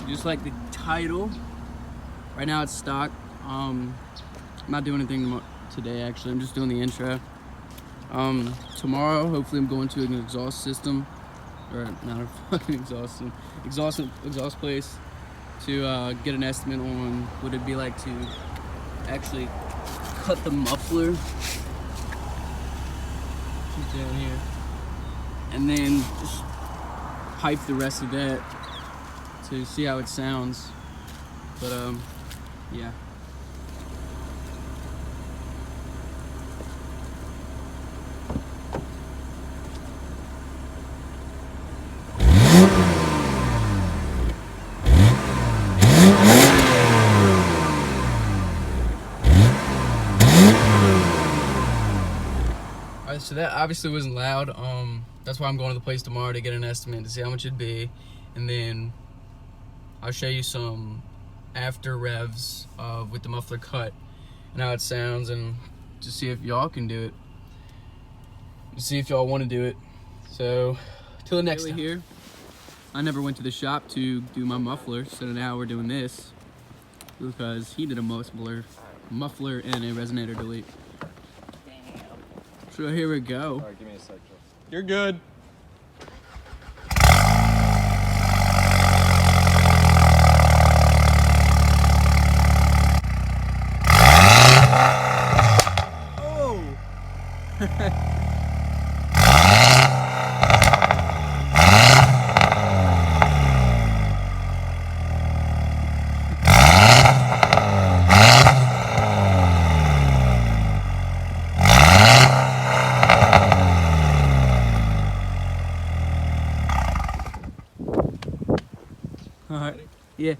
just like the title. Right now it's stock. I'm not doing anything today actually. I'm just doing the intro. Tomorrow, hopefully, I'm going to an exhaust system, or not a fucking exhaust place to get an estimate on what it'd be like to actually cut the muffler down here, and then just pipe the rest of that to see how it sounds. But yeah. Alright, so that obviously wasn't loud. That's why I'm going to the place tomorrow to get an estimate to see how much it'd be, and then I'll show you some after revs with the muffler cut and how it sounds, and to see if y'all can do it, to see if y'all want to do it. So till the next time. Here, I never went to the shop to do my muffler, so now we're doing this because he did a muffler and a resonator delete. So here we go. Alright, give me a sec, Joe. You're good. Oh! Alright, yeah.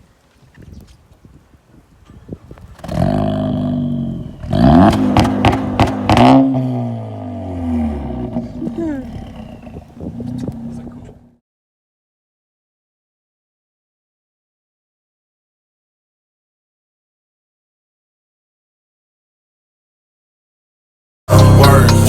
Word.